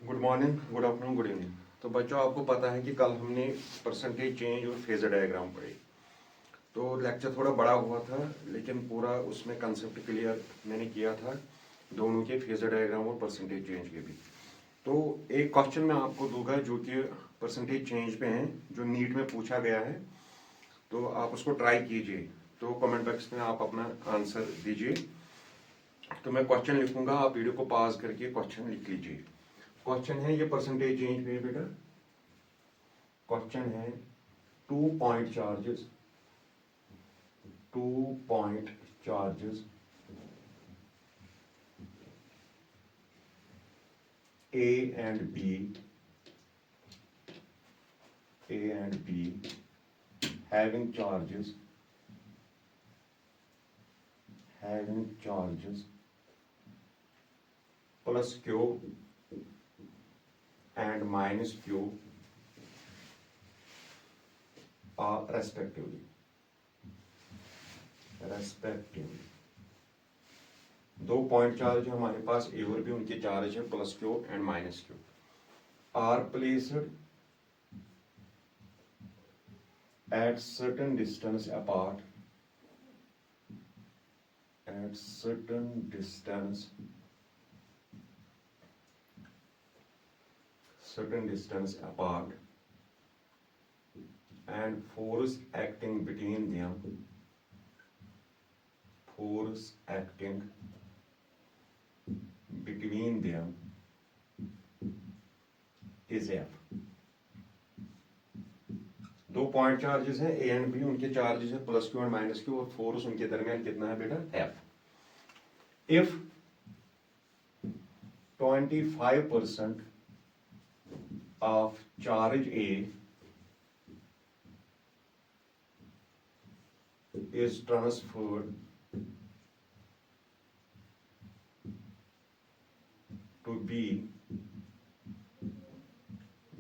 Good morning, good afternoon, good evening. तो बच्चों, आपको पता है कि कल हमने परसेंटेज चेंज और फेजर डायग्राम पढ़े। तो लेक्चर थोड़ा बड़ा हुआ था, लेकिन पूरा उसमें कंसेप्ट क्लियर मैंने किया था, दोनों के फेजर डायग्राम और परसेंटेज चेंज के भी। तो एक क्वेश्चन मैं आपको दूंगा जो कि परसेंटेज चेंज पे है, जो नीट में पूछा गया है। तो आप उसको ट्राई कीजिए। तो कमेंट बॉक्स में आप अपना आंसर दीजिए। तो मैं क्वेश्चन लिखूंगा, आप वीडियो को पॉज करके क्वेश्चन लिख लीजिए। क्वेश्चन है ये परसेंटेज चेंज पे बेटा। क्वेश्चन है 2 point charges, 2 point charges A and B, A and B having charges plus Q and minus Q are respectively. दो पॉइंट चार्ज है हमारे पास ए और बी, उनके चार्ज है plus Q and minus Q, are placed at certain distance apart, at certain distance apart, and force acting between them is F। दो point charges हैं A and B, उनके charges है plus Q and minus Q, और force उनके दरमियान कितना है बेटा? F. If 25% of charge A is transferred to B,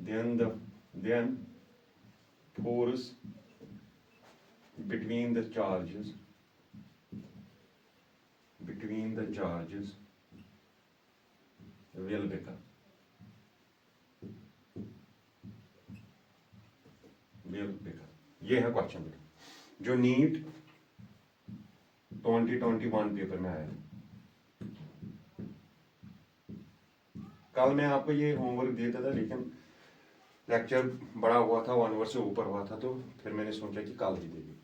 then force between the charges will become ये है क्वेश्चन जो नीट 2021 पेपर में आया। कल मैं आपको ये होमवर्क देता था, लेकिन लेक्चर बड़ा हुआ था, 1 आवर से ऊपर हुआ था, तो फिर मैंने सोचा कि कल ही दे दी।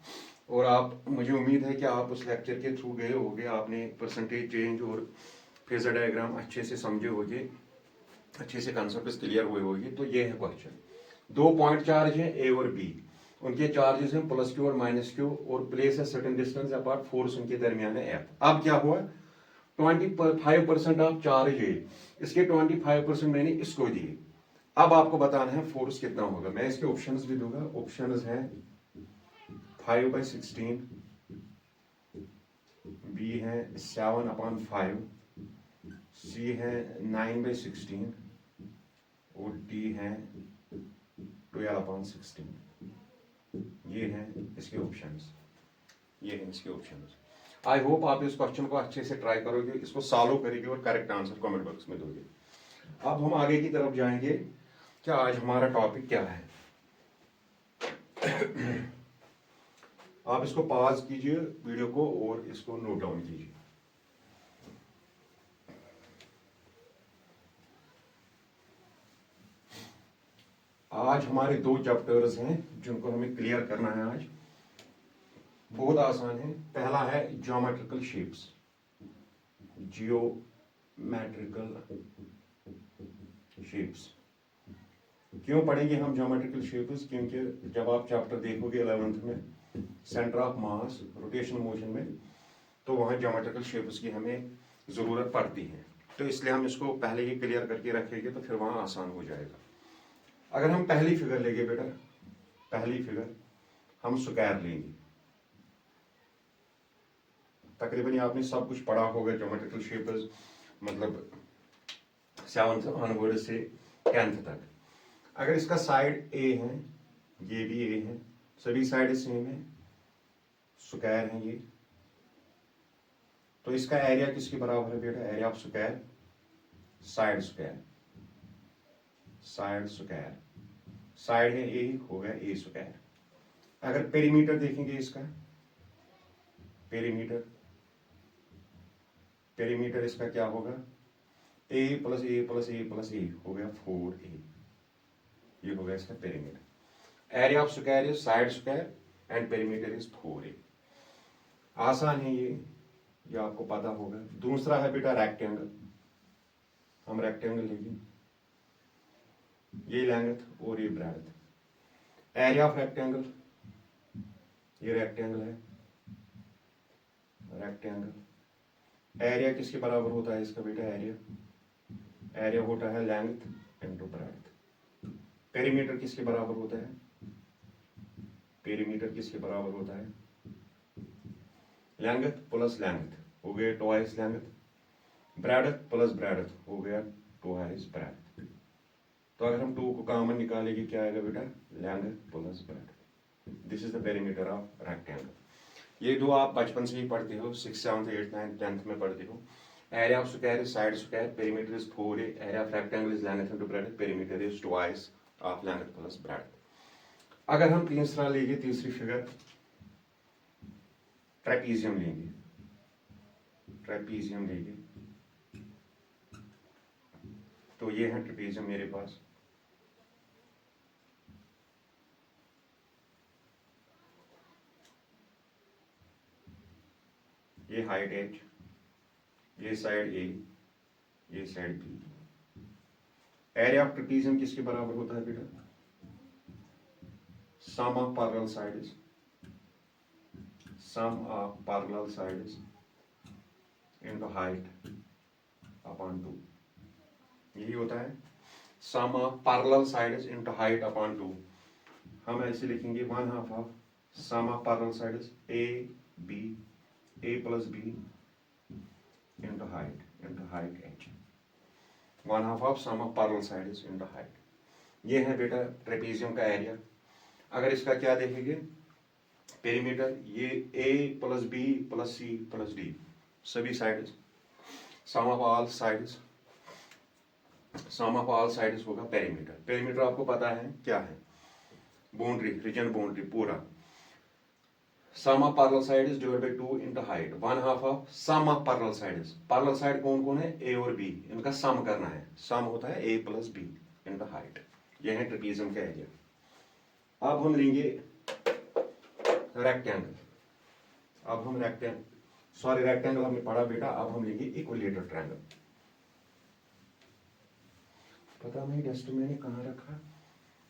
और आप, मुझे उम्मीद है कि आप उस लेक्चर के थ्रू गए होगे, आपने परसेंटेज चेंज और फेजर डायग्राम अच्छे से समझे होंगे, अच्छे से कॉन्सेप्ट क्लियर हुए होंगे। तो ये है क्वेश्चन। दो पॉइंट चार्ज है ए और बी, उनके चार्जेस हैं प्लस क्यू और माइनस क्यू, और प्लेस है सर्टेन डिस्टेंस अपार्ट, फोर्स उनके दरमियान है एफ। अब क्या हुआ? 25% ऑफ चार्ज है, इसके 25% मैंने इसको दिए। अब आपको बताना है फोर्स कितना होगा। मैं इसके ऑप्शंस भी दूंगा। ऑप्शंस हैं 5/16, बी है 7/5, सी है 9/16, और डी है 12/16। ये हैं इसके ऑप्शंस, ये हैं इसके ऑप्शंस। आई होप आप इस क्वेश्चन को अच्छे से ट्राई करोगे, इसको सॉल्व करेंगे और करेक्ट आंसर कमेंट बॉक्स में दोगे। अब हम आगे की तरफ जाएंगे। क्या आज हमारा टॉपिक क्या है? आप इसको पॉज कीजिए वीडियो को और इसको नोट डाउन कीजिए। आज हमारे 2 चैप्टर्स हैं जिनको हमें क्लियर करना है आज। बहुत आसान है। पहला है ज्योमेट्रिकल शेप्स, क्यों पढ़ेंगे हम ज्योमेट्रिकल शेप्स? क्योंकि जब आप चैप्टर देखोगे 11th में centre of mass rotation motion में, तो वहां ज्योमेट्रिकल शेप्स की हमें जरूरत पड़ती है। तो इसलिए हम इसको पहले ही क्लियर करके रखेंगे, तो फिर वहां आसान हो जाएगा। अगर हम पहली फिगर लेंगे बेटा, पहली फिगर हम स्क्वायर लेंगे। तकरीबन आपने सब कुछ पढ़ा होगा ज्योमेट्रिकल शेप्स, मतलब 7th ऑनवर्ड से 10th तक। अगर इसका साइड ए है, ये भी ए है, सभी साइड सेम है, स्क्वायर है ये, तो इसका एरिया किसके बराबर है बेटा? Area of square side square. Side square, side है ए, हो गया ए स्क्वायर। अगर पेरीमीटर देखेंगे इसका, पेरीमीटर, पेरीमीटर इसका क्या होगा, ए प्लस ए प्लस ए प्लस ए, हो गया 4a, ये हो गया इसका perimeter. Area of square is side square and perimeter is 4a। आसान है ये आपको पता होगा। दूसरा है बेटा रेक्टेंगल, हम रेक्टेंगल लेंगे, ये लेंथ और ये ब्रेड्थ। एरिया ऑफ रेक्टेंगल, ये रेक्टेंगल है, रेक्टेंगल। एरिया किसके बराबर होता है इसका बेटा, एरिया होता है लेंथ इनटू ब्रेड्थ। पेरीमीटर किसके बराबर होता है, पेरीमीटर किसके बराबर होता है, लेंथ प्लस लेंथ, हो गया twice length, breadth plus breadth, हो गया ट्वाइस ब्रेड्थ। तो अगर हम 2 को कॉमन निकालेंगे क्या आएगा बेटा, length plus breadth. This is the perimeter of rectangle. ये दो आप बचपन से ही पढ़ते हो, 6th 7th 8th 9th 10th में पढ़ते हो। Area of square is side square, perimeter is 4a, area of rectangle is length into breadth, perimeter is twice of length plus breadth. अगर हम तीसरा लेंगे, तीसरी फिगर ट्रेपीजियम लेंगे, ट्रेपीजियम लेंगे, तो ये है ट्रेपीजियम मेरे पास। ये हाइट h, ये साइड a, ये side b। Area of trapezium किसके बराबर होता है बेटा, sum of parallel sides, sum of parallel sides into height upon 2, यही होता है sum of parallel sides into height upon 2। हम ऐसे लिखेंगे 1/2 of sum of parallel sides a b, a plus b into height h, 1/2 of sum of parallel sides into height. ये है बेटा trapezium का एरिया। अगर इसका क्या देखेंगे, पेरीमीटर, ये a plus b plus c plus d, सभी sides, sum of all sides, sum of all sides होगा पेरीमीटर। पेरीमीटर आपको पता है क्या है, बाउंड्री, रीजन बाउंड्री पूरा। Sum of parallel sides divide by 2 into height, 1/2 of sum of parallel sides. Parallel side कौन कौन है, ए और बी, इनका सम करना है, सम होता है a plus b into height. यह है ट्रेपीजियम का एरिया। अब हम लेंगे रेक्टेंगल, अब हम रेक्टेंगल हमने पढ़ा बेटा, अब हम लेंगे इक्विलेटरल ट्रायंगल। पता नहीं डस्टर मैंने कहाँ रखा,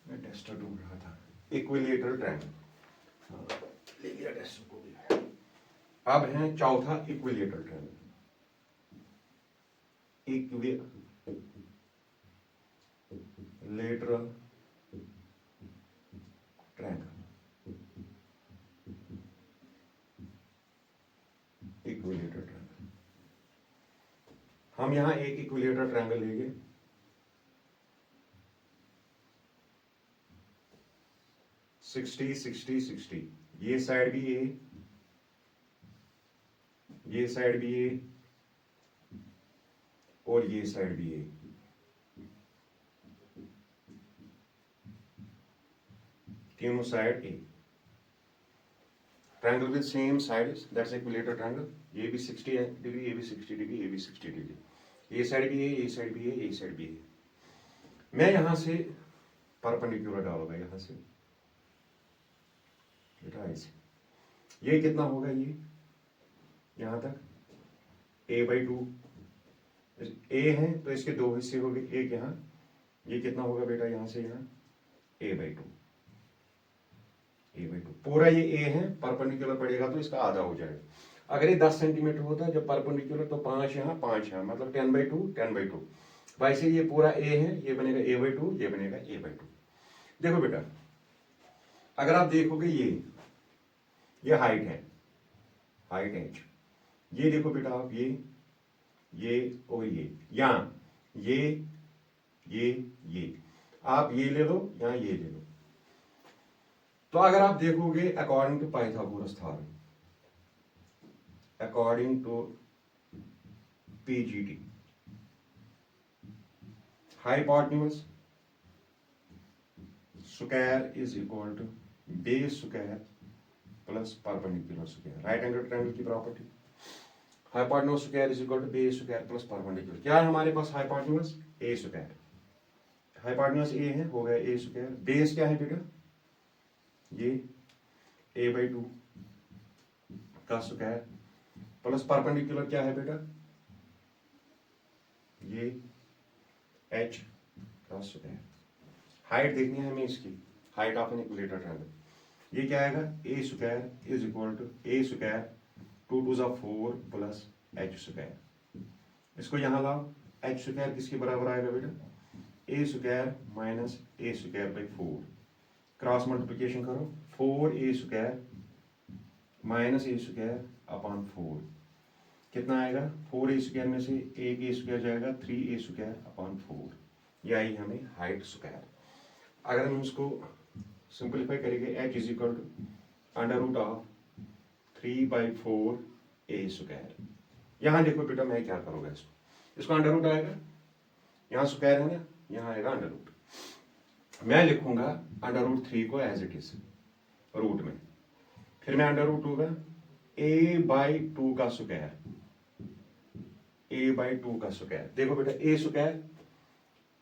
मैं डस्टर ढूंढ रहा था। इक्विलेटरल ट्रायंगल, हाँ ले लिया डस्टर को भी। अब है चौथा equilateral triangle, equilateral triangle, equilateral triangle. हम यहां एक इक्विलेटरल ट्रायंगल लेंगे, सिक्सटी 60 ये साइड भी ए, ये साइड भी ए और ये साइड भी ए। तीनों side A, triangle with same sides, that's equilateral triangle. ये भी 60 डिग्री, ये भी 60 डिग्री, ये भी 60 डिग्री। ये साइड भी ए, ये साइड भी ए, ये साइड भी ए। मैं यहां से परपेंडिकुलर डालूंगा, यहां से ऐसे। ये कितना होगा, ये यहां तक a/2, a है तो इसके 2 हिस्से हो गए, एक यहाँ, ये कितना होगा बेटा यहां से यहाँ a/2, पूरा ये a है, परपेंडिकुलर पड़ेगा तो इसका आधा हो जाएगा। अगर ये 10 सेंटीमीटर होता है जब परपेंडिकुलर, तो 5 यहाँ 5 यहाँ, मतलब 10/2 वैसे ये पूरा a है, ये बनेगा a/2, ये बनेगा a/2। देखो बेटा, अगर आप देखोगे ये हाइट है, हाइट h, ये देखो बेटा आप, ये और ये, यहाँ ये आप ये ले लो, यहाँ ये ले लो। तो अगर आप देखोगे according to Pythagoras theorem, according to PGT, hypotenuse square is equal to base square plus perpendicular square. Right angle triangle की property, hypotenuse square is equal to base square plus perpendicular. क्या है हमारे पास hypotenuse? A square. Hypotenuse A है, हो गया ए square. Base क्या है बेटा? ये a/2 का स्क्वायर प्लस परपेंडिकुलर क्या है बेटा? ये h का स्क्वायर। हाइट देखनी है हमें इसकी, height of an equilateral triangle. ये क्या आएगा? A square is equal to A square 2 2 4 plus h square. इसको यहां लाओ, h स्क्वायर किसके बराबर आएगा बेटा? A square minus A square by 4। Cross multiplication करो, 4a square minus A square upon 4 कितना आएगा? 4a स्क्वायर में से एक ए स्क्वायर जाएगा, 3a स्क्वायर अपॉन 4। ये आई हमें हाइट स्क्वायर। अगर हम इसको सिंपलीफाई करेंगे, h is equal to under root of 3/4a square. यहाँ देखो बेटा मैं क्या करूँगा, इसको अंडर रूट आएगा, यहाँ स्क्वायर है ना, यहाँ आएगा अंडर रूट। मैं लिखूंगा अंडर रूट 3 को एज इट इज रूट में, फिर मैं अंडर रूट होगा a/2 का स्क्वायर, a/2 का स्क्वायर। देखो बेटा a स्क्वायर,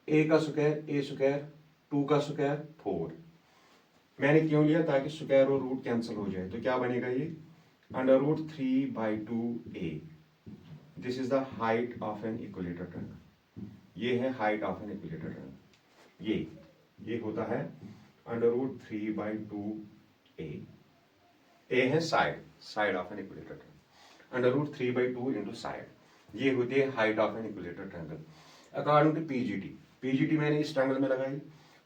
a का स्क्वायर, a स्क्वायर 2 का स्क्वायर 4। मैंने क्यों लिया? ताकि स्क्वायर और रूट कैंसिल हो जाए। तो क्या बनेगा ये? Under root 3/2a। This is the height of an equilateral triangle. ये है height of an equilateral triangle. ये होता है अंडर रूट 3/2a। ए है side, side of an equilateral triangle. Under root 3/2 into side, ये होती है height of an equilateral triangle according to PGT. PGT मैंने इस ट्रायंगल में लगाई,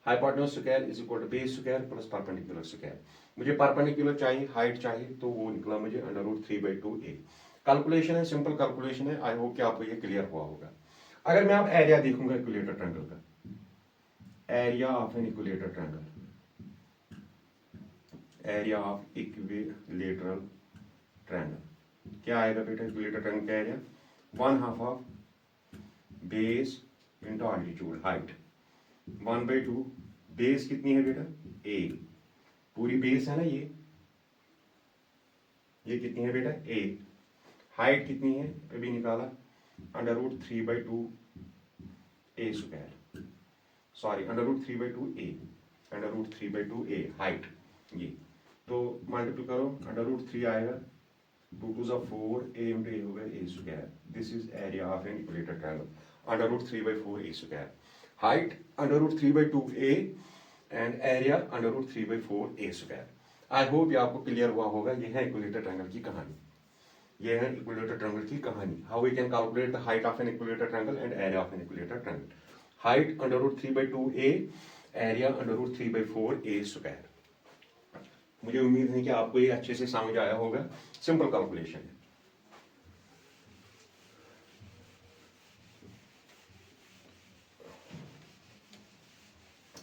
hypotenuse square is equal to base square plus perpendicular square. मुझे perpendicular चाहिए, height चाहिए, तो वो निकला मुझे अंडर रूट 3/2a। कैलकुलेशन है, सिंपल कैलकुलेशन है। आई होप कि आपको ये क्लियर हुआ होगा। अगर मैं अब एरिया देखूंगा इक्विलेटर ट्रायंगल का, area of an equilateral triangle, area of equilateral triangle क्या आएगा बेटा? इक्विलेटर ट्रायंगल का area 1/2 of base into altitude height 1/2। Base कितनी है बेटा? a, पूरी बेस है ना ये कितनी है बेटा? a। हाइट कितनी है अभी निकाला, under root 3/2a square, sorry under root 3/2a, under root 3/2a height ये। तो मल्टीप्लाई करो, अंडर रूट 3 आएगा, 2 2 4, a इंटू a होगा a square. This is area of an equilateral triangle, under root 3/4a square. Height under root 3/2a and area under root 3/4a square. I hope ये आपको clear हुआ होगा। ये है equilateral triangle की कहानी, ये है इक्विलेटर ट्रायंगल की कहानी। How we can calculate the height of an equilateral triangle and area of an equilateral triangle. Height under root 3/2a, area under root 3/4a square. मुझे उम्मीद है कि आपको ये अच्छे से समझ आया होगा। सिंपल कैलकुलेशन है।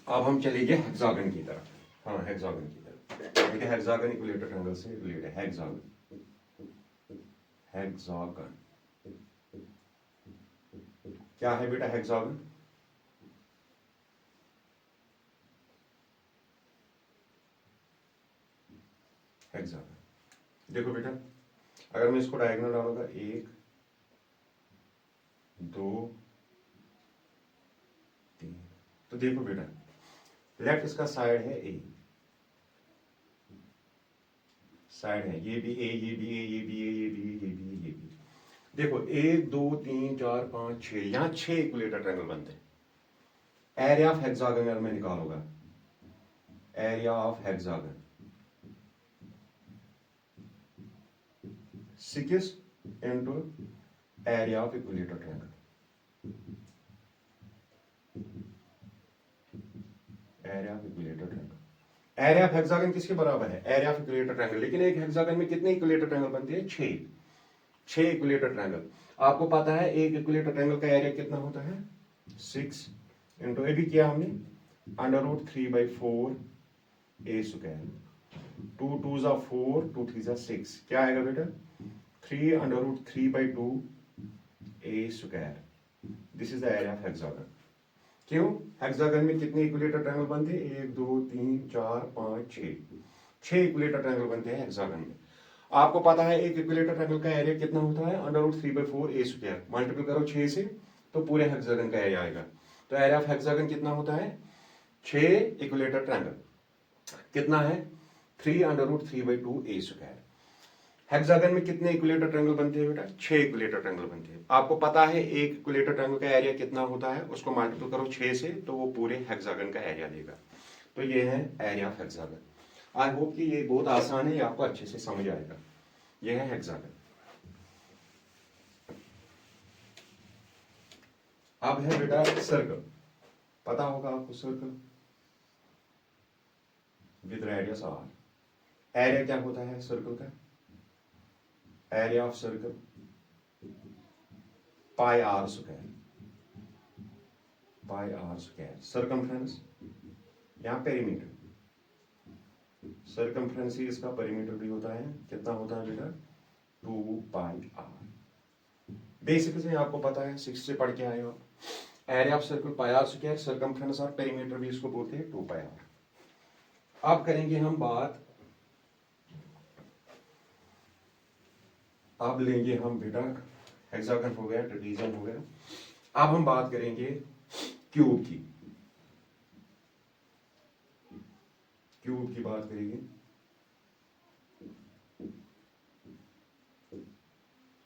अब हम चलेंगे हेक्सागन की तरफ। हाँ, हेक्सागन की तरफ। देखिए हेक्सागन इक्विलेटर ट्रायंगल से रिलेटेड है। हेक्सागन, हेक्सागन क्या है बेटा? हेक्सागन हेक्सागन देखो बेटा, अगर मैं इसको डायगोनल डालूंगा 1 2 3, तो देखो बेटा लेफ्ट इसका साइड है a, साइड है ये भी a, ये भी a, ये भी a, ये भी a, ये भी a, ये भी। देखो 1 2 3 4 5 6, यहाँ 6 इक्विलेटर ट्रायंगल बनते हैं। एरिया ऑफ हेक्सागन अगर मैं निकालूंगा, area of hexagon 6 into area of equilateral triangle, area of equilateral triangle. Area of hexagon किसके बराबर है? Area of equilateral triangle. लेकिन एक हेक्सागन में कितने इक्विलेटर ट्रायंगल बनते हैं? 6 इक्विलेटर ट्रायंगल। आपको पता है एक इक्विलेटर ट्रायंगल का एरिया कितना होता है? 6 इंटू ए भी किया हमने, अंडर रूट 3/4a स्क्वायर। 2 2 4, 2 3 6, क्या आएगा बेटा? 3 under root 3/2a square. This is the area of hexagon. क्यों? हेक्सागन में कितने इक्विलेटर ट्रायंगल बनते हैं? 1 2 3 4 5 6, 6 इक्विलेटर ट्रायंगल बनते हैं हेक्सागन में। आपको पता है एक इक्विलेटर ट्रायंगल का एरिया कितना होता है? √3/4 a स्क्वायर। मल्टीपल करो 6 से तो पूरे हेक्सागन का एरिया आएगा। तो एरिया ऑफ हेक्सागन कितना होता है? 6 इक्विलेटर ट्रायंगल कितना है? 3√3/2 a स्क्वायर। हेक्सागन में कितने इक्विलेटर ट्रायंगल बनते हैं बेटा? 6 इक्विलेटर ट्रायंगल बनते हैं। आपको पता है एक इक्विलेटर ट्रायंगल का एरिया कितना होता है? उसको मल्टीपल करो 6 से तो वो पूरे हेक्सागन का एरिया देगा। तो ये है area of hexagon. I hope कि ये बहुत आसान है, ये आपको अच्छे से समझ आएगा। ये है हेक्सागन। अब है बेटा सर्कल। पता होगा आपको circle with radius r। Area क्या होता है सर्कल का? Area of circle pi r square, pi r square. Circumference यहाँ पेरीमीटर, सर्कमफ्रेंस ही इसका पेरीमीटर भी होता है। कितना होता है बेटा? 2 पाई r। बेसिक से आपको पता है, 6 से पढ़ के आए हो। Area of circle pi r square, circumference और पेरीमीटर भी इसको बोलते हैं 2 पाई r। अब करेंगे हम बात, अब लेंगे हम बेटा हेक्सागन हो गया, ट्रेपेजियम हो गया। अब हम बात करेंगे क्यूब की। क्यूब की बात करेंगे।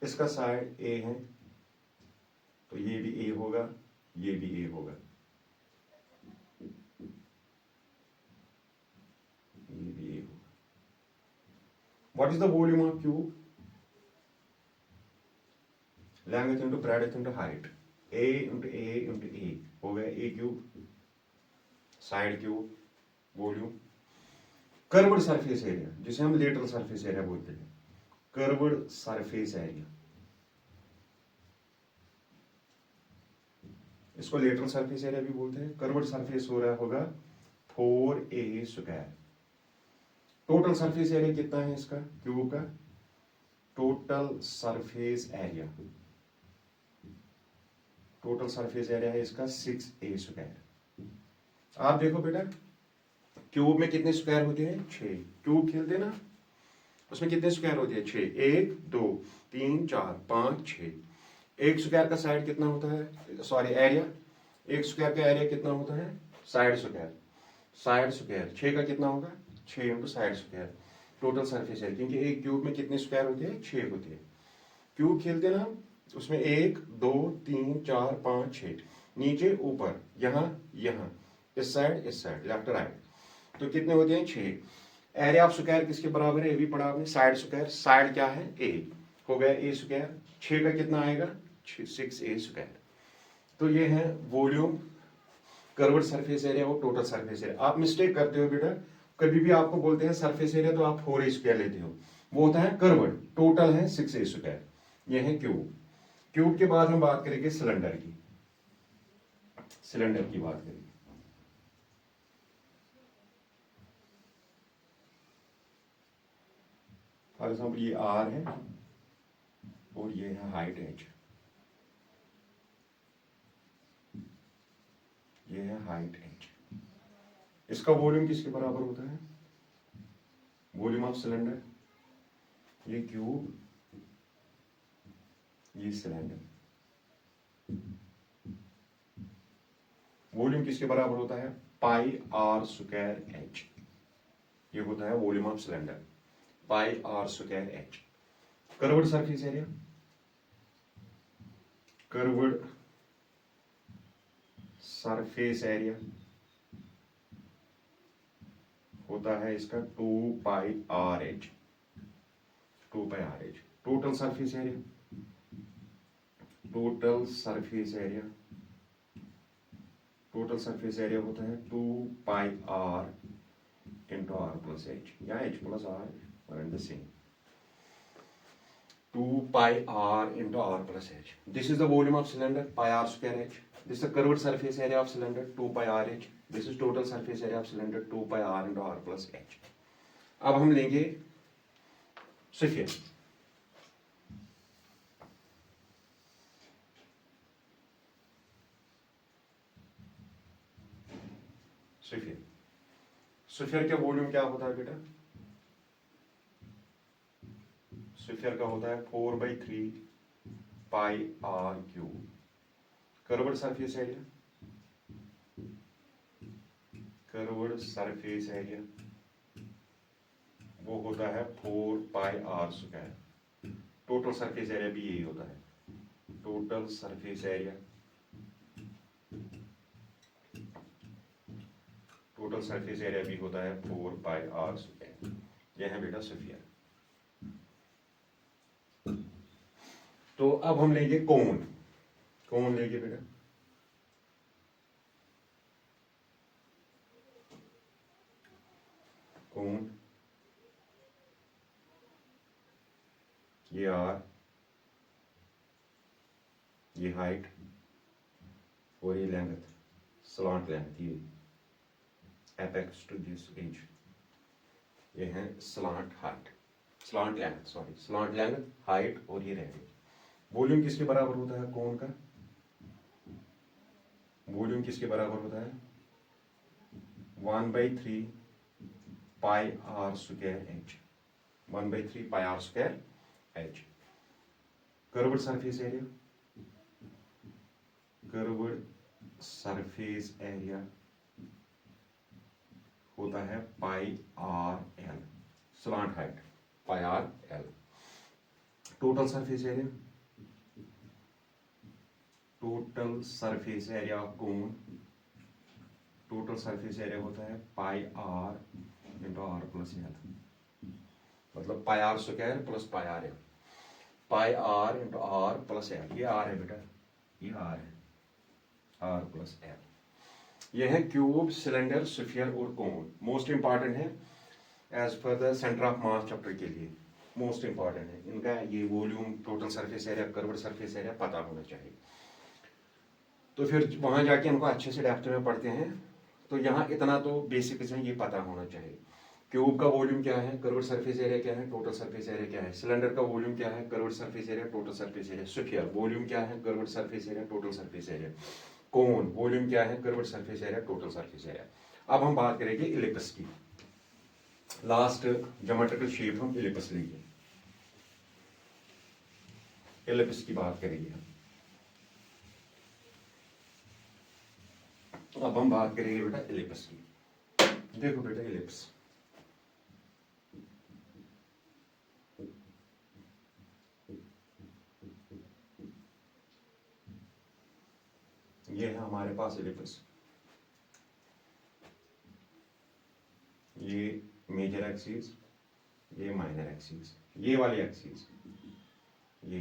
इसका साइड ए है तो ये भी ए होगा, ये भी ए होगा, ये भी ए होगा। What is the volume of cube? Length into breadth into height, A into A into A हो गया A cube. Side cube, volume. Curved surface area जिसे हम लेटरल सरफेस एरिया बोलते हैं, कर्व्ड सरफेस एरिया, इसको lateral surface area भी बोलते हैं। कर्व्ड सरफेस हो रहा होगा 4a square. Total surface area कितना है इसका क्यूब का? Total surface area, total surface area है इसका 6a स्क्वायर। आप देखो बेटा क्यूब में कितने स्क्वायर होते हैं? 6। क्यूब खेलते ना, उसमें कितने स्क्वायर होते हैं? 6। 1 2 3 4 5 6। एक स्क्वायर का साइड कितना होता है? सॉरी एरिया, एक स्क्वायर का एरिया कितना होता है? साइड स्क्वायर, साइड स्क्वायर 6 का कितना होगा? 6 into side square, total surface area. क्योंकि एक क्यूब में कितने स्क्वायर होते हैं? 6 होते हैं। क्यूब खेलते ना हम, उसमें 1 2 3 4 5 6, नीचे ऊपर, यहाँ यहाँ, इस साइड लेफ्ट राइट, तो कितने होते हैं? 6। एरिया ऑफ स्क्वायर किसके बराबर है? ये भी पढ़ा आपने, साइड स्क्वायर। साइड क्या है? ए हो गया ए स्क्वायर। 6 का कितना आएगा? 6a square. तो ये है वॉल्यूम, कर्व्ड सरफेस एरिया और टोटल सरफेस एरिया। आप मिस्टेक करते हो बेटा, कभी भी आपको बोलते हैं सरफेस एरिया तो आप 4a स्क्वायर लेते हो, वो होता है कर्व्ड, टोटल है 6a स्क्वायर। ये है क्यूब। क्यूब के बाद हम बात करेंगे सिलेंडर की, सिलेंडर की बात करेंगे। फॉर एग्जाम्पल ये आर है और ये है हाइट एच, ये है हाइट एच। इसका वॉल्यूम किसके बराबर होता है? वॉल्यूम ऑफ सिलेंडर, ये क्यूब, ये सिलेंडर, वॉल्यूम किसके बराबर होता है? Pi are square H. ये होता है volume of cylinder, pi are square H. Curved surface area, curved surface area होता है इसका 2 pi R H, 2 pi R H. Total surface area, total surface area, total surface area होता है 2 pi are into are plus H, या H plus R and the same, 2 pi r into r plus h. This is the volume of cylinder, pi r square h. This is the curved surface area of cylinder, 2 pi r h. This is total surface area of cylinder, 2 pi r into r plus h. अब हम लेंगे sphere. Sphere. Sphere का volume क्या होता है बेटा? Sphere का होता है 4/3 pi R cube. Curved surface area, curved surface area वो होता है 4 pi are square. Total surface area भी यही होता है, total surface area, total surface area भी होता है 4 पाई आर स्क्वायर। यह है बेटा स्फीयर। तो अब हम लेंगे कोन। कोन लेंगे बेटा, कोन, ये आर, ये हाइट और ये लेंथ, स्लांट लेंथ, ये एपेक्स टू दिस एज, ये है slant height, slant length, sorry slant length, height और ये रेडियस। वॉल्यूम किसके बराबर होता है कोन का? वॉल्यूम किसके बराबर होता है? 1/3 pi are square h, 1/3 pi are square H. Curved surface area, curved surface area होता है pi r l, slant height pi r l. Total surface area, total surface area of cone, total surface area होता है pi are into are plus l, मतलब pi are square plus pi r l, pi are into are plus l. ये r है बेटा, ये r है, are plus l. ये है क्यूब, सिलेंडर, स्फीयर और कोन। मोस्ट इंपॉर्टेंट है as per the centre of mass chapter के लिए, मोस्ट इंपॉर्टेंट है इनका। ये volume, total surface area, curved surface area पता होना चाहिए। तो फिर वहां जाके इनको अच्छे से डेप्थ में पढ़ते हैं। तो यहाँ इतना तो बेसिक है, ये पता होना चाहिए। क्यूब का वॉल्यूम क्या है, कर्व्ड सरफेस एरिया क्या है, टोटल सरफेस एरिया क्या है। सिलेंडर का वॉल्यूम क्या है, curved surface area, total surface area. Sphere volume क्या है, curved surface area, total surface area. Cone volume क्या है, curved surface area, total surface area. अब हम बात करेंगे इलिप्स की। लास्ट ज्योमेट्रिकल शेप हम इलिप्स लेंगे, इलिप्स की बात करेंगे हम। अब हम बात करेंगे बेटा इलिप्स की। देखो बेटा इलिप्स, ये है हमारे पास इलिप्स। ये मेजर एक्सिस, ये माइनर एक्सिस, ये वाली एक्सिस, ये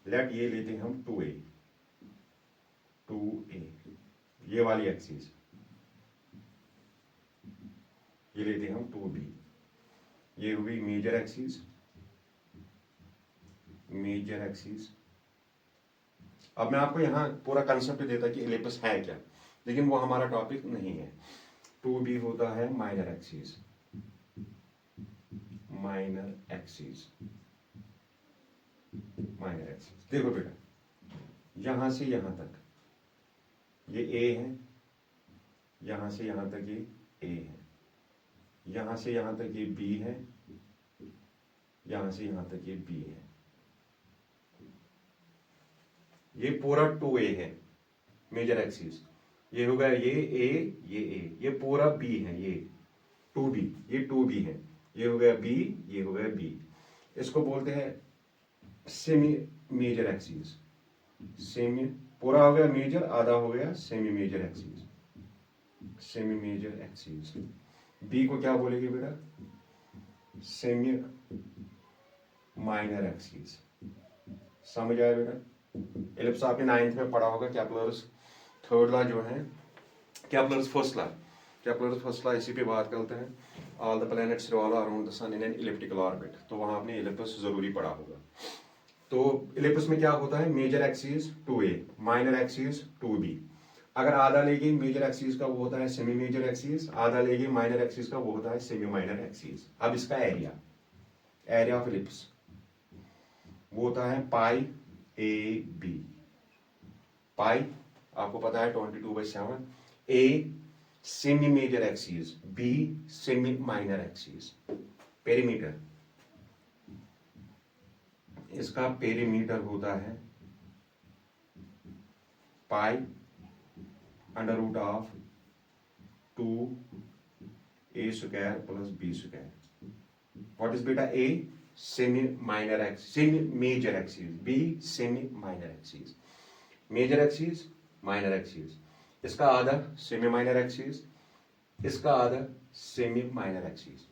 लेट ये लेते हैं हम 2a, 2a, ये वाली एक्सिस, ये लेते हैं हम 2b। ये हुई मेजर एक्सिस, मेजर एक्सिस। अब मैं आपको यहाँ पूरा कंसेप्ट देता कि इलिप्स है क्या, लेकिन वो हमारा टॉपिक नहीं है। 2b होता है minor axis, minor axis, minor axis. देखो बेटा, यहां से यहां तक ये a है, यहां से यहां तक ये a है, यहां से यहां तक ये b है, यहां से यहां तक ये b है। ये पूरा 2a है मेजर एक्सिस। ये हो गया ये a, ये पूरा b है, ये 2b, ये 2b है। ये हो गया b, ये हो गया b। इसको बोलते हैं सेमी मेजर एक्सिस। सेमी पूरा हो गया मेजर, आधा हो गया semi major axis, semi major axis. B को क्या बोलेंगे बेटा, सेमी माइनर एक्सिस। समझ आया बेटा। इलिप्स आपने 9th में पढ़ा होगा, केपलर्स थर्ड लॉ जो है, Kepler's first law, Kepler's first law इसी पे बात करते हैं। All the planets revolve around the sun in an elliptical orbit. तो वहां आपने इलिप्स जरूरी पढ़ा होगा। तो इलिप्स में क्या होता है, major axis 2a, minor axis 2b। अगर आधा लेगी मेजर एक्सिस का वो होता है सेमी मेजर एक्सिस, आधा लेगी माइनर एक्सिस का वो होता है सेमी माइनर एक्सिस। अब इसका एरिया, एरिया ऑफ इलिप्स वो होता है पाई a b। पाई आपको पता है 22/7, A semi major axis, B semi minor axis. Perimeter, इसका पेरीमीटर होता है pi under root of 2a square plus b square. What is बेटा? A semi minor axis, semi major axis, B semi minor axis. Major axis, minor axis, इसका आधा semi minor axis, इसका आधा semi minor axis.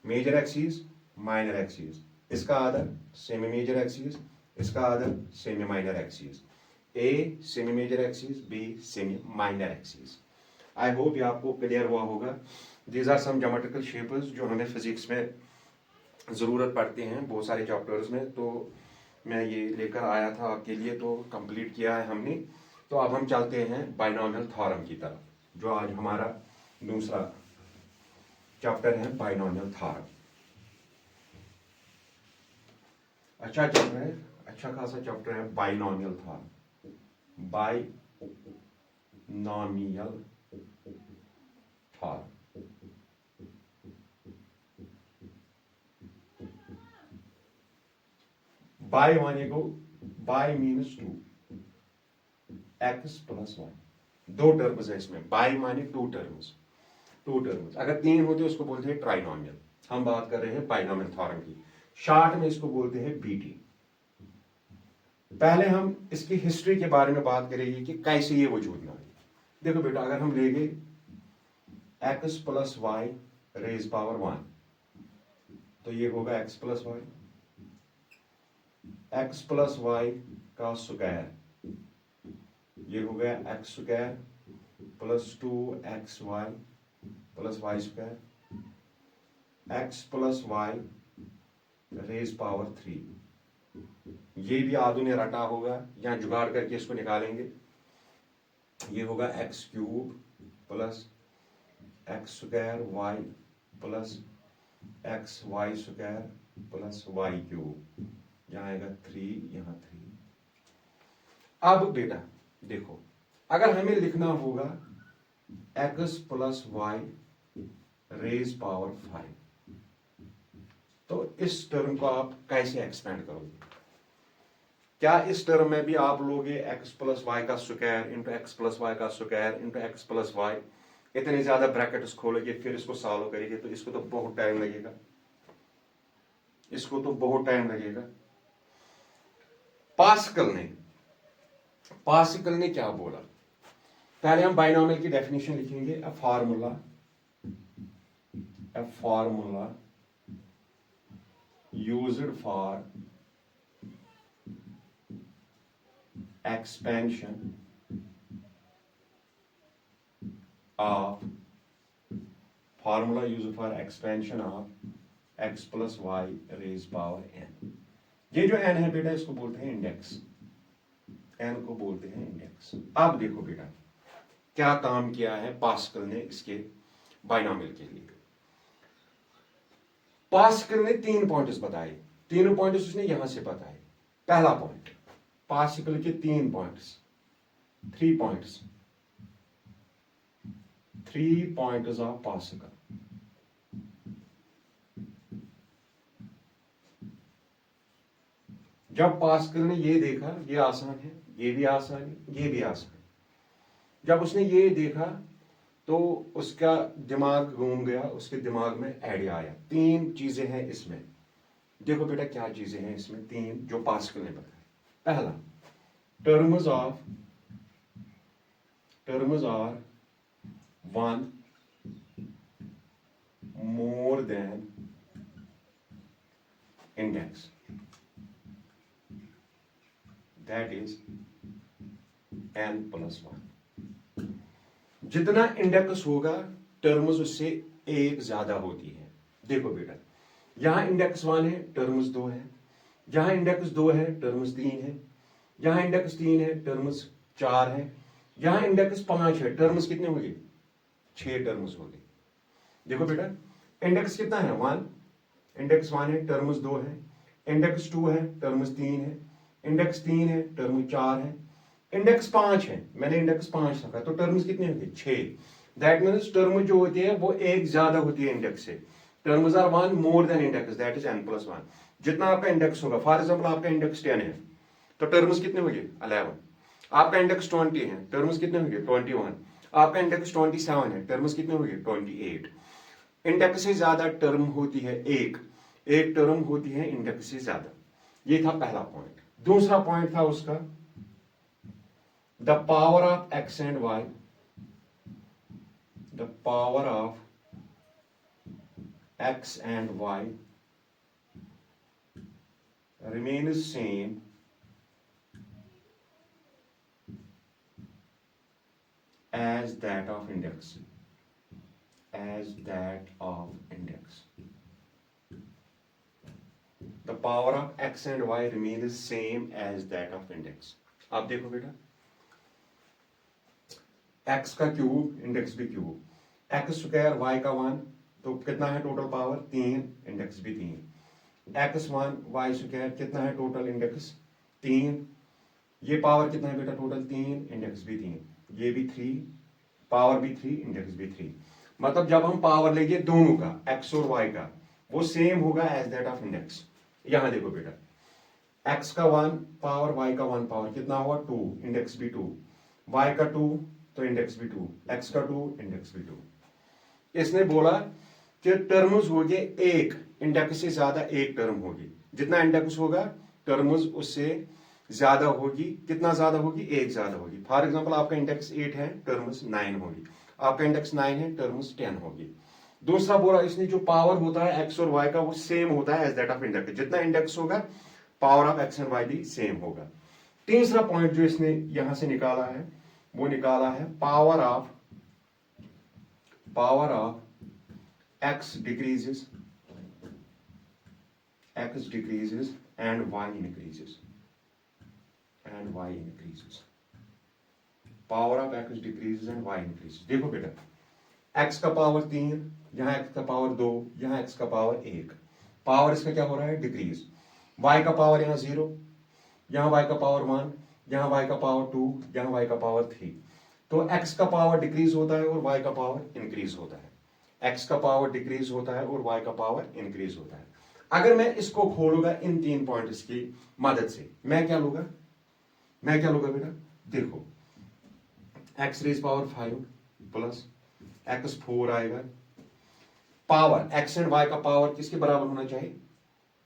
Major axis, minor axis, इसका आधा semi major axis, इसका आधा semi minor axis. A semi major axis, B semi minor axis. I hope ये आपको क्लियर हुआ होगा। These are some geometrical shapes जो हमें फिजिक्स में ज़रूरत पड़ती हैं बहुत सारे चैप्टर्स में, तो मैं ये लेकर आया था आपके लिए, तो कंप्लीट किया है हमने। तो अब हम चलते हैं बाइनोमियल थ्योरम की तरफ, जो आज हमारा दूसरा चैप्टर है, बाइनोमियल थ्योरम। अच्छा चैप्टर है, अच्छा खासा चैप्टर है binomial theorem, binomial theorem. Bi माने को, bi means two, x plus y, दो टर्म्स है इसमें। बाय माने टू टर्म्स, टू टर्म्स। अगर तीन होते उसको बोलते हैं ट्राइनोमियल। हम बात कर रहे हैं बाइनोमियल थ्योरम की, शॉर्ट में इसको बोलते हैं बीटी। पहले हम इसकी हिस्ट्री के बारे में बात करेंगे कि कैसे ये वजूद में आई। देखो बेटा, अगर हम लेंगे x plus y raise power 1, तो ये होगा x plus y, x plus y का स्क्वायर, ये हो गया एक्स स्क्वायर प्लस 2xy प्लस y square, x plus y raise power 3। ये भी आदू ने रटा होगा, यहां जुगाड़ करके इसको निकालेंगे। ये होगा x cube plus x square y plus x y square plus y cube, यहां आएगा 3, यहां 3। अब बेटा देखो, अगर हमें लिखना होगा x plus y raise power 5, तो इस टर्म को आप कैसे एक्सपेंड करोगे? क्या इस टर्म में भी आप लोगे एक्स प्लस वाई का square into x plus y का square into x plus y, इतने ज्यादा ब्रैकेट्स खोलोगे फिर इसको सॉल्व करेंगे, तो इसको तो बहुत टाइम लगेगा, इसको तो बहुत टाइम लगेगा। पास्कल ने क्या बोला? पहले हम बाइनोमियल की डेफिनेशन लिखेंगे। A formula used for expansion of x plus y raise power n। ये जो n है बेटा, इसको बोलते हैं इंडेक्स, n को बोलते हैं इंडेक्स। अब देखो बेटा, क्या काम किया है पास्कल ने इसके बाइनोमियल के लिए। पास्कल ने 3 पॉइंट्स बताए, तीनों पॉइंट्स उसने यहां से बताए। पहला पॉइंट, पास्कल के 3 पॉइंट्स, 3 पॉइंट्स ऑफ पास्कल। जब पास्कल ने ये देखा, ये आसान है, ये भी आसान है, ये भी आसान है, जब उसने ये देखा तो उसका दिमाग घूम गया, उसके दिमाग में आइडिया आया। 3 चीजें हैं इसमें, देखो बेटा क्या चीजें हैं इसमें 3 जो पास्कल ने बताया। पहला, terms are 1 more than index, that is n plus 1। जितना इंडेक्स होगा टर्म्स उससे एक ज्यादा होती है। देखो बेटा, यहां इंडेक्स 1 है, टर्म्स 2 है, यहां इंडेक्स 2 है, टर्म्स 3 है, यहां इंडेक्स 3 है, टर्म्स 4 है, यहां इंडेक्स 5 है, टर्म्स कितने हो गए? 6 टर्म्स हो गए। देखो बेटा, इंडेक्स कितना है? 1, इंडेक्स 1 है, टर्म्स 2 है, इंडेक्स 2 है, टर्म्स 3 है, इंडेक्स 3 है, टर्म 4 है, इंडेक्स 5 है, मैंने इंडेक्स 5 रखा, तो टर्म्स कितने होंगे 6। दैट मीन्स टर्म जो होती है वो एक ज्यादा होती है इंडेक्स से। Terms are one more than index, that is n+1। जितना आपका इंडेक्स होगा, फॉर एग्जाम्पल आपका इंडेक्स 10 है तो टर्म्स कितने होंगे 11। आपका इंडेक्स 20 है, टर्म्स कितने होंगे 21। आपका इंडेक्स 27 है, टर्म्स कितने होंगे 28। इंडेक्स से ज्यादा टर्म होती है एक, एक टर्म होती है इंडेक्स से ज्यादा। ये था पहला पॉइंट। दूसरा पॉइंट था उसका the power of x and y, the power of x and y remains same as that of index, as that of index. The power of x and y remains same as that of index. आप देखो बेटा, x का cube index भी cube, x square y का 1, तो कितना है total power 3, index भी 3। x1 y स्क्वायर कितना है टोटल इंडेक्स 3, ये पावर कितना है बेटा टोटल 3, इंडेक्स भी 3, ये भी 3, पावर भी 3, इंडेक्स भी 3। मतलब जब हम पावर लेंगे दोनों का x और y का, वो सेम होगा एज दैट ऑफ इंडेक्स। यहां देखो बेटा, x का 1 पावर, y का 1 पावर कितना हुआ 2, इंडेक्स भी 2, y का 2 तो इंडेक्स भी 2, x का 2 इंडेक्स भी 2। इसने बोला कि टर्म्स होंगे एक, इंडेक्स से ज्यादा एक टर्म होगी। जितना इंडेक्स होगा टर्म्स उससे ज्यादा होगी। कितना ज्यादा होगी, एक ज्यादा होगी। फॉर एग्जांपल आपका इंडेक्स 8 है, टर्म्स 9 होगी। आपका इंडेक्स 9 है, टर्म्स 10 होगी। दूसरा बोला इसने जो पावर होता है एक्स और वाई का वो सेम होता है एज दैट ऑफ इंडेक्स। जितना इंडेक्स होगा power of x and y भी सेम होगा। तीसरा पॉइंट जो इसने यहां से निकाला है वो निकाला है power of x decreases and y increases, power of x decreases and y increases. देखो बेटा, एक्स का पावर 3, यहां एक्स का पावर 2, यहां एक्स का पावर 1, पावर इसका क्या हो रहा है डिक्रीज। वाई का पावर यहां 0, यहां वाई का पावर 1, यहां वाई का पावर 2, यहां वाई का पावर 3। तो एक्स का पावर डिक्रीज होता है और वाई का पावर इंक्रीज होता है। एक्स का पावर डिक्रीज होता है और वाई का पावर इंक्रीज होता है। अगर मैं इसको खोलूंगा इन 3 पॉइंट्स की मदद से, मैं क्या लूंगा बेटा, देखो x raise power 5 plus x4 आएगा। पावर एक्स एंड वाई का पावर किसके बराबर होना चाहिए,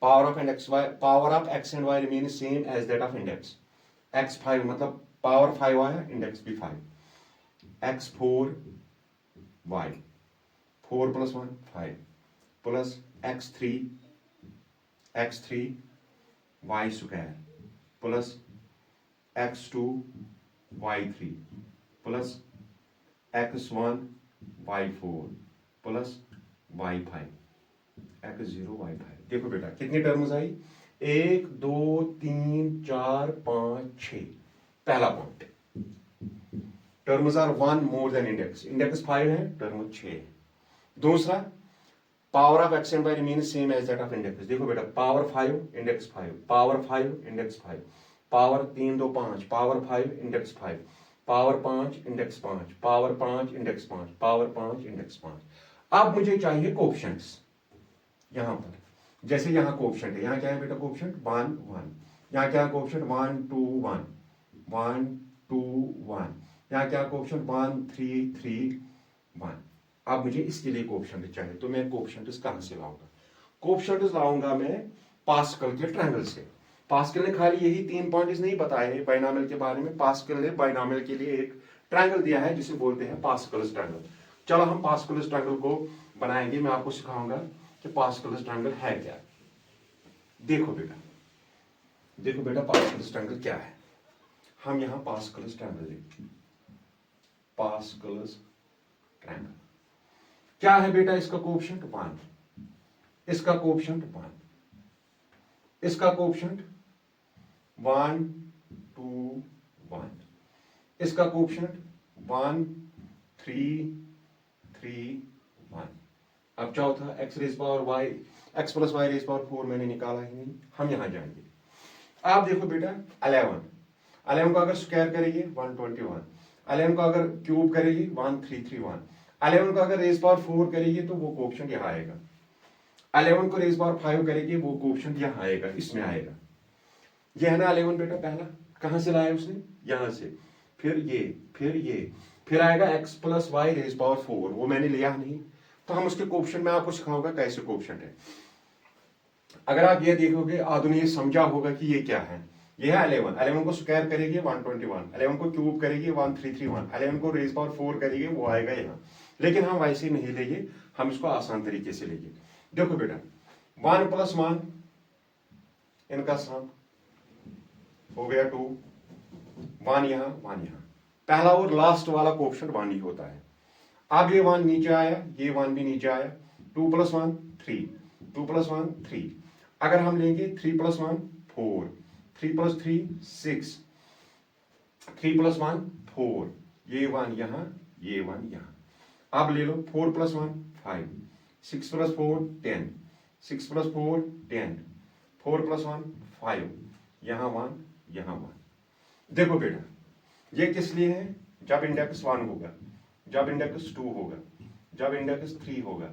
power of x and y remain same as that of index. x5 मतलब पावर 5 आया, इंडेक्स भी 5, x4 y, 4 + 1 5 plus x3 y square plus x2 y3 plus x1 y4 plus y5 x0 y5। देखो बेटा कितनी टर्म्स आई, 1 2 3 4 5 6। पहला point, terms are 1 more than index, index 5 है, term 6 है। दूसरा, power of x and y remain same as that of index. देखो बेटा, power 5 index 5, power 5 index 5, power 3 2 5, power 5 index 5, power 5 index 5, power 5 index 5, power 5 index 5। अब मुझे चाहिए coefficients यहां पर। जैसे यहां कोएफिशिएंट है, यहां क्या है बेटा कोएफिशिएंट 1 1, यहां क्या है कोएफिशिएंट 1 2 1 1 2 1, यहां क्या कोएफिशिएंट 1 3 3 1। अब मुझे इसके लिए कोएफिशिएंट चाहिए, तो मैं कोएफिशिएंट्स कहां से लाऊंगा, कोएफिशिएंट्स लाऊंगा मैं पास्कल के ट्रायंगल से। पास्कल ने खाली यही 3 पॉइंट्स नहीं बताए बाइनोमियल के बारे में, पास्कल ने बाइनोमियल के लिए एक ट्रायंगल दिया है जिसे बोलते हैं पास्कल्स ट्रायंगल। चलो हम पास्कल्स ट्रायंगल को बनाएंगे, मैं आपको सिखाऊंगा कि पास्कल्स ट्रायंगल है क्या। देखो बेटा पास्कल्स ट्रायंगल क्या है। हम यहां पास्कल्स ट्रायंगल देखते हैं। पास्कल्स ट्रायंगल क्या है बेटा, इसका कोएफिशिएंट 1, इसका कोएफिशिएंट 1, इसका कोएफिशिएंट 1 2 1, इसका कोएफिशिएंट 1 3 3 1। अब चौथा x raise power y, x plus y raise power 4 मैंने निकाला ही नहीं, हम यहां जाएंगे। आप देखो बेटा 11, 11 को अगर स्क्वायर करेंगे 121, 11 को अगर क्यूब करेंगे 1331, 11 को अगर रेज पावर 4 करेंगे तो वो कोएफिशिएंट यहाँ आएगा, 11 को रेज पावर 5 करेंगे वो कोएफिशिएंट यहाँ आएगा, इसमें आएगा। ये है ना 11 बेटा, पहला कहां से लाया उसने, यहां से, फिर ये, फिर आएगा x plus y raise power 4, वो मैंने लिया नहीं, तो हम उसके कोएफिशिएंट में आपको सिखाऊंगा कैसे कोएफिशिएंट है। अगर आप ये देखोगे आदमी ये समझा होगा कि ये क्या है, ये है 11, 11 को स्क्वायर करेंगे 121, 11 को क्यूब करेंगे 1331, 11 को रेज पावर 4 करेंगे वो आएगा यहाँ, लेकिन हम वैसे नहीं लेंगे, हम इसको आसान तरीके से लेंगे। देखो बेटा 1 प्लस 1 इनका सम हो गया 2, 1 यहाँ 1 यहाँ, पहला और लास्ट वाला कोएफिशिएंट 1 ही होता है। अब ये 1 नीचे आया, ये 1 भी नीचे आया, 2 प्लस 1 3, 2 प्लस 1 3, अगर हम लेंगे 3 प्लस 1 4, 3 प्लस 3 6, 3 प्लस 1 4, ये 1 यहाँ, ये 1 यहाँ। अब ले लो 4 प्लस 1 5, 6 प्लस 4 10, 6 प्लस 4 10, 4 प्लस 1 5, यहाँ 1 यहाँ 1। देखो बेटा ये किस लिए है, जब इंडेक्स 1 होगा, जब इंडेक्स 2 होगा, जब इंडेक्स 3 होगा,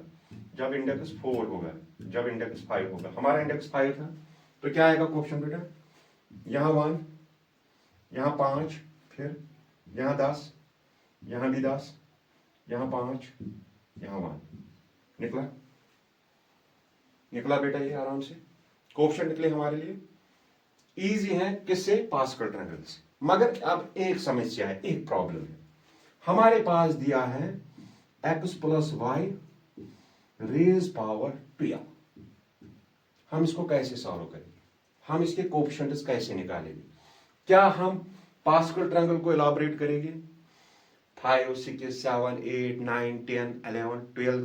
जब इंडेक्स 4 होगा, जब इंडेक्स 5 होगा। हमारा इंडेक्स 5 था तो क्या आएगा कोएफिशिएंट बेटा, यहाँ 1, यहाँ 5, फिर यहाँ 10, यहाँ भी 10, यहाँ 5, यहाँ 1, निकला, निकला बेटा ये आराम से कोएफिशिएंट निकले हमारे लिए। इजी है किससे, पास्कल ट्रायंगल से। मगर अब एक समस्या है, एक प्रॉब्लम है, हमारे पास दिया है x plus y raise power 12, हम इसको कैसे सॉल्व करेंगे, हम इसके कोएफिशिएंट्स कैसे निकालेंगे, क्या हम पास्कल ट्रायंगल को इलाबोरेट करेंगे, 5 6 7 8 9 10 11 12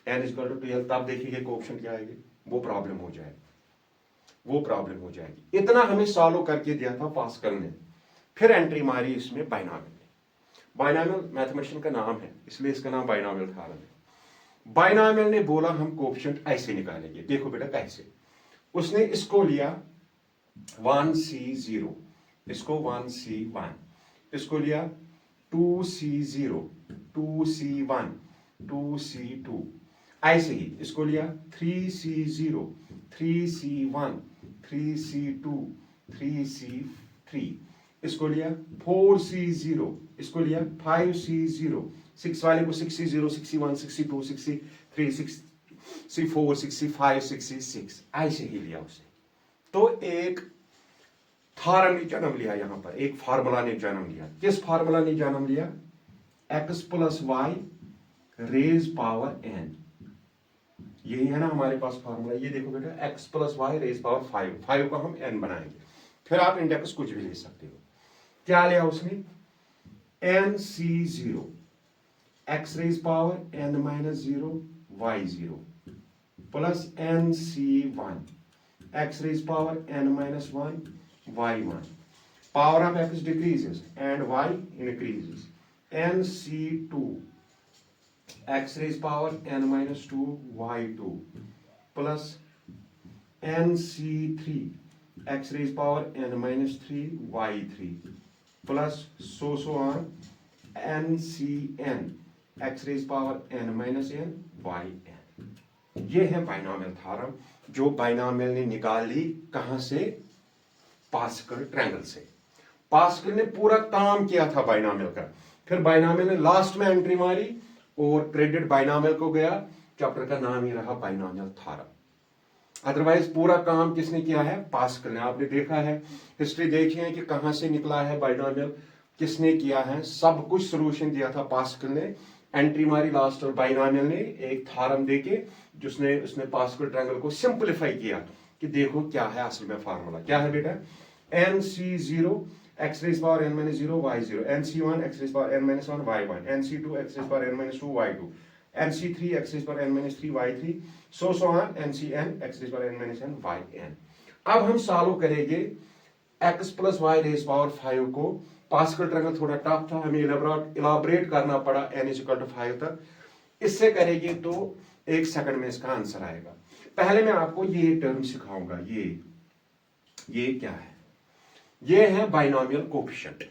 n इक्वल टू 12, तब देखिए कोएफिशिएंट क्या आएंगे, वो प्रॉब्लम हो जाएगी, वो प्रॉब्लम हो जाएगी। इतना हमें सॉल्व करके दिया था पास्कल ने, फिर एंट्री मारी इसमें बाइनॉमियल ने। बाइनॉमियल मैथमेटिशियन का नाम है इसलिए इसका नाम बाइनॉमियल थ्योरम है। बाइनॉमियल ने बोला हम कोएफिशिएंट ऐसे निकालेंगे, देखो बेटा कैसे, उसने इसको लिया 1c0, इसको 1c1, इसको लिया 2c0, 2c1, 2c2, ऐसे ही इसको लिया 3c0, 3c1, 3c2, 3c3, इसको लिया 4c0, इसको लिया 5c0, 6 वाले को 6c0, 6c1, 6c2, 6c3, 6c4, 6c5, 6c6, ऐसे ही लिया उसने। तो एक थ्योरम ने जन्म लिया, यहां पर एक फार्मूला ने जन्म लिया। किस फार्मूला ने जन्म लिया, x plus y raise power n, यही है ना हमारे पास फार्मूला। ये देखो बेटा x plus y raise power 5, 5 को हम n बनाएंगे, फिर आप इंडेक्स कुछ भी ले सकते हो। क्या लिया उसने, nc0, x raise power n minus 0 y0 plus nc1, x raise power n minus 1 y1, power of x decreases and y increases, nc2, x raised power n minus 2 y2 plus nc3, x raised power n minus 3 y3 plus so on ncn, x raised power n minus n yn। ये है binomial theorem जो binomial ने निकाल ली कहां से, pascal triangle से। Pascal ने पूरा काम किया था बाइनॉमियल का, फिर बाइनॉमियल ने लास्ट में एंट्री मारी और क्रेडिट बाइनॉमियल को गया, चैप्टर का नाम ही रहा बाइनॉमियल थ्योरम। अदरवाइज पूरा काम किसने किया है, पास्कल ने। आपने देखा है, हिस्ट्री देखी है कि कहां से निकला है बाइनॉमियल, किसने किया है, सब कुछ सोल्यूशन दिया था पास्कल ने, एंट्री मारी लास्ट और बाइनॉमियल ने एक थ्योरम देके जिसने उसने पास्कल ट्रायंगल को सिंपलीफाई किया कि देखो क्या है असल में फार्मूला, क्या है बेटा, nc0 x raised power n minus 0 y0, nc1 x raised power n minus 1 y1, nc2 x raised power n minus 2 y2, nc3 x raised power n minus 3 y3, so on ncn x raised power n minus n yn। अब हम solve करेंगे x plus y raise power 5 को। Pascal triangle थोड़ा tough था, हमें elaborate करना पड़ा n equal to 5 तक। इससे करेंगे तो 1 सेकंड में इसका आंसर आएगा। पहले मैं आपको ये टर्म सिखाऊंगा, ये क्या है, ये है binomial coefficient.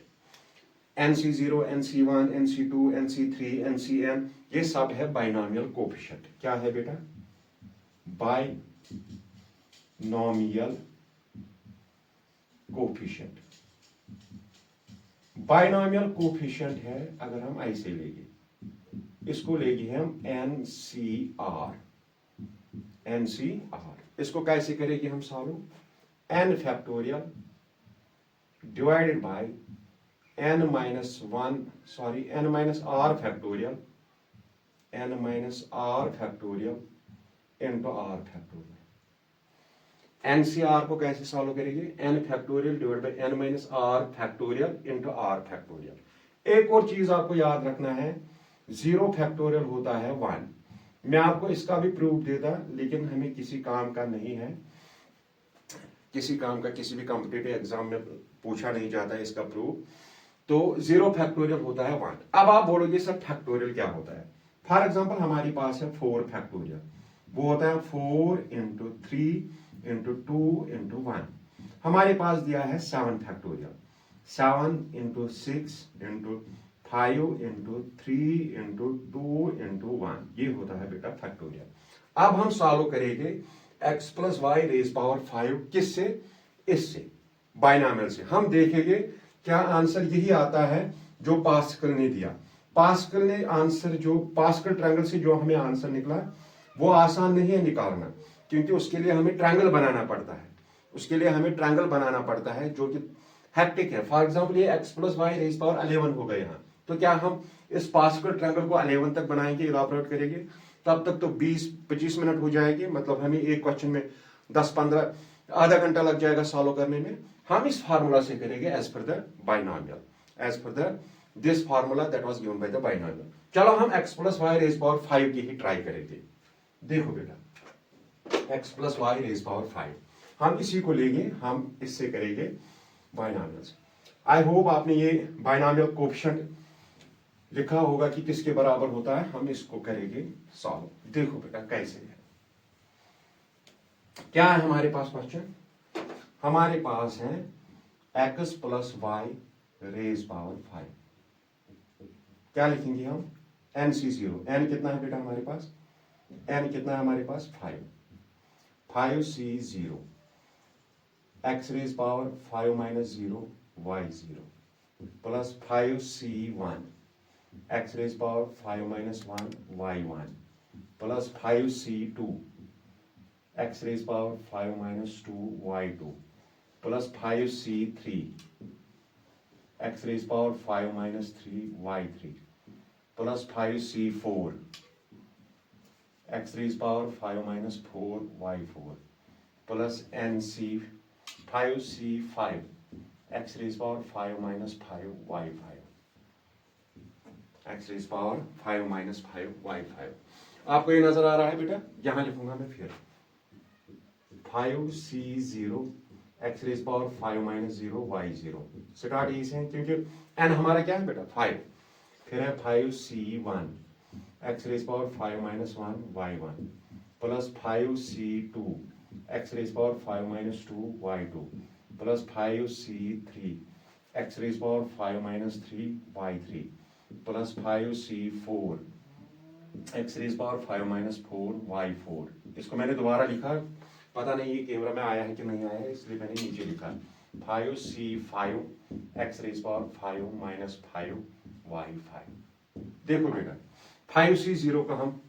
NC0, NC1, NC2, NC3, NCN, ये सब है बाइनोमियल कोफिशिएंट। क्या है बेटा? Binomial coefficient. बाइनोमियल कोफिशिएंट है अगर हम ऐसे लेंगे, इसको लेंगे हम NCR। इसको कैसे करेंगे हम solve? n factorial divided bye n minus r factorial into r factorial. NCR को कैसे सॉल्व करेंगे? n factorial divide by n minus r factorial into r factorial. एक और चीज आपको याद रखना है, 0 फैक्टोरियल होता है 1। मैं आपको इसका भी प्रूफ देता, लेकिन हमें किसी काम का नहीं है, किसी काम का किसी भी कॉम्पिटिटिव एग्जाम में पूछा नहीं जाता है इसका प्रूफ। तो 0 फैक्टोरियल होता है 1। अब आप बोलोगे सर फैक्टोरियल क्या होता है? फॉर एग्जाम्पल हमारी पास है 4 फैक्टोरियल, वो होता है 4 इंटू 3 इंटू 2 इंटू 1। हमारे पास दिया है 7 factorial, 7 into 6 into 5 into 3 into 2 into 1, ये होता है बेटा फैक्टोरियल। अब हम सॉल्व करेंगे x plus y raise power 5 किससे? इससे, बाइनोमियल से। हम देखेंगे क्या आंसर यही आता है जो पास्कल ने दिया। पास्कल ने आंसर जो पास्कल ट्रायंगल से जो हमें आंसर निकला वो आसान नहीं है निकालना, क्योंकि उसके लिए हमें ट्रायंगल बनाना पड़ता है, जो कि हेक्टिक है। फॉर एग्जाम्पल ये x plus y raise power 11 हो गए यहाँ, तो क्या हम इस पास्कल ट्रायंगल को 11 तक बनाएंगे, इलाबोरेट करेंगे, तब तक तो 20-25 मिनट हो जाएगी। मतलब हमें एक क्वेश्चन में 10-15 आधा घंटा लग जाएगा सॉल्व करने में। हम इस फार्मूला से करेंगे as per the binomial, as per the this formula that was given by the binomial. चलो हम x plus y raise power 5 की ही ट्राई करेंगे। देखो बेटा x plus y raise power 5 हम इसी को लेंगे, हम इससे करेंगे बाइनोमियल से। आई होप आपने ये बाइनोमियल कोफिशिएंट लिखा होगा कि किसके बराबर होता है। हम इसको करेंगे सॉल्व। देखो बेटा कैसे है, क्या है हमारे पास क्वेश्चन? हमारे पास है x plus y raise power 5। क्या लिखेंगे हम? NC0, n कितना है बेटा हमारे पास? n कितना है हमारे पास? 5C0 x raise power 5 minus 0 y0 plus 5C1 x raise power 5 minus 1 y1 plus 5C2 x raise power 5 minus 2 y2 plus 5C3 x raise power 5 minus 3 y3 plus 5C4 x raise power 5 minus 4 y4 plus NC 5C5 x raise power 5 minus 5 y5 x raise power 5 minus 5 y5। आपको ये नजर आ रहा है बेटा? यहां लिखूंगा मैं फिर 5C0 x raise power 5 minus 0 y0। Start यही से है क्योंकि n हमारा क्या है बेटा? 5। फिर है 5C1 x raise power 5 minus 1 y1 plus 5C2 x raise power 5 minus 2 y2 plus 5C3 x raise power 5 minus 3 y3 plus 5C4 x raise power 5 minus 4 y4। इसको मैंने दोबारा लिखा, पता नहीं ये कैमरा में आया है कि नहीं आया है, इसलिए मैंने नीचे लिखा 5C5 x raise power 5 minus 5 y5। देखो बेटा 5C0 का हम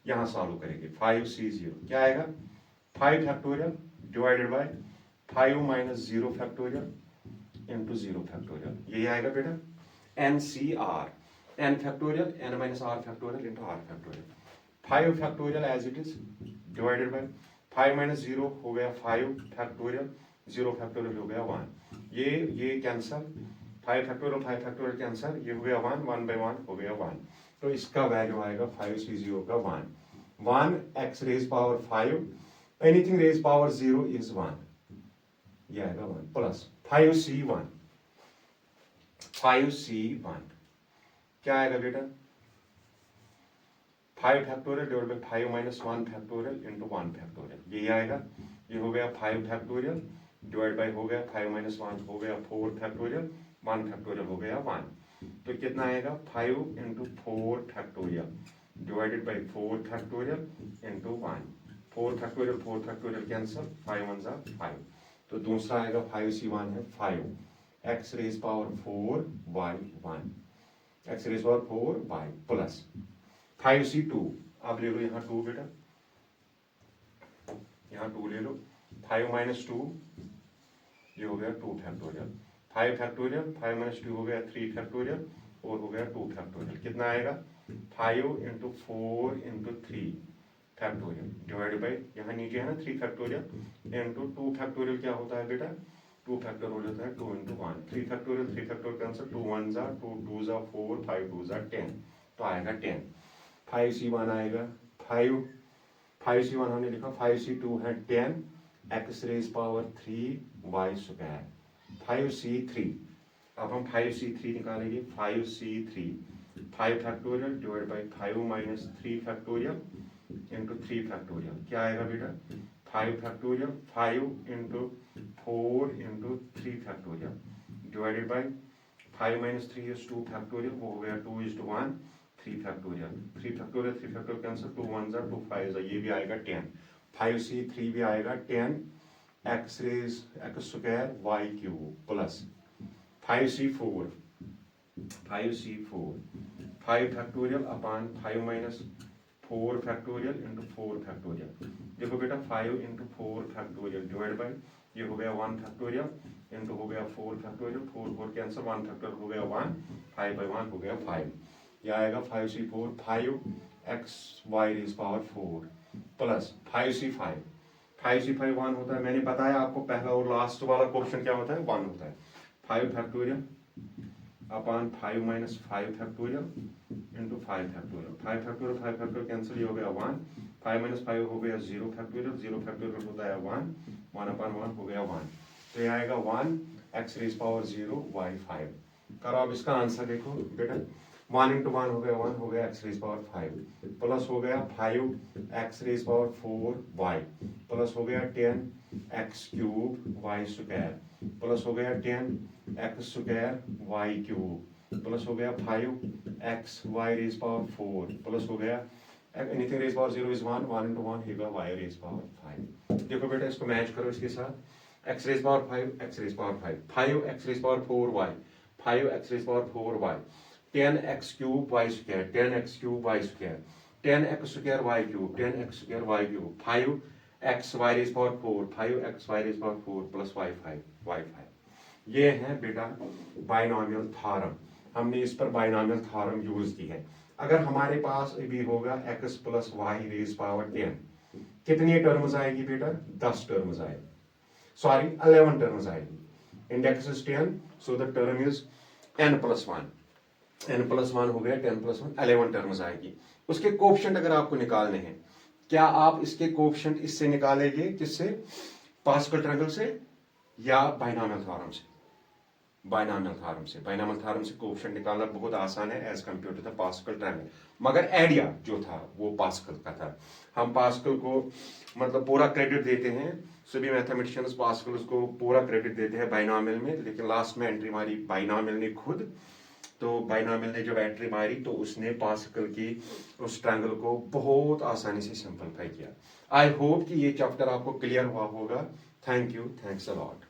यहां सॉल्व करेंगे। 5C0 क्या आएगा? 5 factorial divided by 5 minus 0 factorial into 0 factorial, यही आएगा बेटा NCR, n factorial n minus r factorial into r factorial. 5 factorial as it is divided by 5 minus 0 हो गया 5 फैक्टोरियल, 0 फैक्टोरियल हो गया 1, ये कैंसल, 5 फैक्टोरियल कैंसल, ये हो गया 1, 1 बाय 1 हो गया 1। तो इसका वैल्यू आएगा 5C0 का 1 x raise power 5, anything raise power 0 is 1, ये आएगा 1 प्लस 5C1 क्या आएगा बेटा? 5 factorial divide by 5 minus 1 factorial into 1 factorial, यही आएगा। ये हो गया 5 फैक्टोरियल डिवाइड बाई हो गया 5 माइनस 1 हो गया 4 फैक्टोरियल, 1 फैक्टोरियल हो गया 1। तो कितना आएगा 5 into 4 factorial divided by 4 factorial into 1। 4 factorial cancel, 5 1 जा 5। तो दूसरा आएगा 5c1 है 5 x raise power 4 y 1 x raise power 4 y plus 5c2। अब ले लो यहाँ 2 बेटा, यहाँ 2 ले लो। 5 माइनस 2 ये हो गया 2 फैक्टोरियल, 5 फैक्टोरियल 5 माइनस 2 हो गया 3 फैक्टोरियल और हो गया 2 फैक्टोरियल। कितना आएगा 5 into 4 into 3 factorial divide by यहाँ नीचे है ना 3 फैक्टोरियल इंटू 2 फैक्टोरियल। क्या होता है बेटा 2 फैक्टोरियल हो जाता है 2 इंटू 1। 3 फैक्टोरियल कैंसिल, 2 1 जा 2 2 जा 4 5 2 जा 10। तो आएगा 10। 5c1 आएगा 5c1 हमने लिखा, 5c2 है 10 x raise power 3 y square 5c3। अब हम 5c3 निकालेंगे, 5c3 5 factorial divide by 5 minus 3 factorial into 3 factorial. क्या आएगा बेटा 5 factorial 5 into 4 into 3 factorial divided by 5 minus 3 is 2 factorial, वो हो गया 2 इज 1 3 फैक्टोरियल। 3 फैक्टोरियल कैंसिल, 2 1 जा 2 5 जा, ये भी आएगा 10। 5c3 भी आएगा 10 x raise x square y cube plus 5c4 5 factorial upon 5 minus 4 factorial into 4 factorial. देखो बेटा 5 इंटू 4 फैक्टोरियल डिवाइड बाई ये हो गया 1 फैक्टोरियल इंटू हो गया 4 फैक्टोरियल, 4 4 कैंसिल, 1 फैक्टोरियल हो गया 1, 5 बाई 1 हो गया 5। यह आएगा 5c4 5 x y raise power 4 plus 5c5 1 होता है। मैंने बताया आपको पहला और लास्ट वाला क्वेश्चन क्या होता है 1 होता है। 5 factorial upon 5 minus 5 factorial into 5 factorial. 5 factorial cancel, ये हो गया 1, 5 माइनस 5 हो गया 0 फैक्टोरियल होता है 1 अपान 1 हो गया 1। तो ये आएगा 1 x रेज पावर 0 y 5। करो अब इसका आंसर देखो बेटा, 1 इंटू 1 हो गया x रेज पावर 5 प्लस हो गया 5 x raise power 4 y plus हो गया 10 x cube y square plus हो गया 10 x square y cube plus हो गया 5 x y raise power 4 plus हो गया anything raise power 0 is 1 into 1 होगा y रेज पावर 5। देखो बेटा इसको मैच करो इसके साथ, x raise power 5 x raise power 5 x raise power 4 y 5 x raise power 4 y 10x cube y square 10x cube y square 10x square y cube 10x square y cube 5x y raise power 4 5x y raise power 4 plus y5। ये है बेटा binomial theorem, हमने इस पर binomial theorem use की है। अगर हमारे पास अभी होगा x plus y raise power 10, कितनी टर्म्स आएगी बेटा 10 टर्म्स आएगी, सॉरी 11 टर्म्स आएगी। Index is 10 so the term is n plus 1 हो गया 10 प्लस 1 11 टर्म्स आएगी। उसके कोएफिशिएंट अगर आपको निकालने हैं, क्या आप इसके कोएफिशिएंट इससे निकालेंगे, किससे पास्कल ट्रायंगल से या बाइनोमियल थ्योरम से? बाइनोमियल थ्योरम से कोएफिशिएंट निकालना बहुत आसान है as compare to the Pascal triangle, मगर आइडिया जो था वो पास्कल का था। हम पास्कल को मतलब पूरा क्रेडिट देते हैं, सभी मैथमेटिशियंस पास्कल को पूरा क्रेडिट देते हैं बाइनोमियल में, लेकिन लास्ट में एंट्री मारी बाइनोमियल ने खुद। तो बाइनोमियल ने जब एंट्री मारी तो उसने पास्कल की उस ट्रायंगल को बहुत आसानी से सिंपलीफाई किया। आई होप कि ये चैप्टर आपको क्लियर हुआ होगा। Thank you, thanks a lot.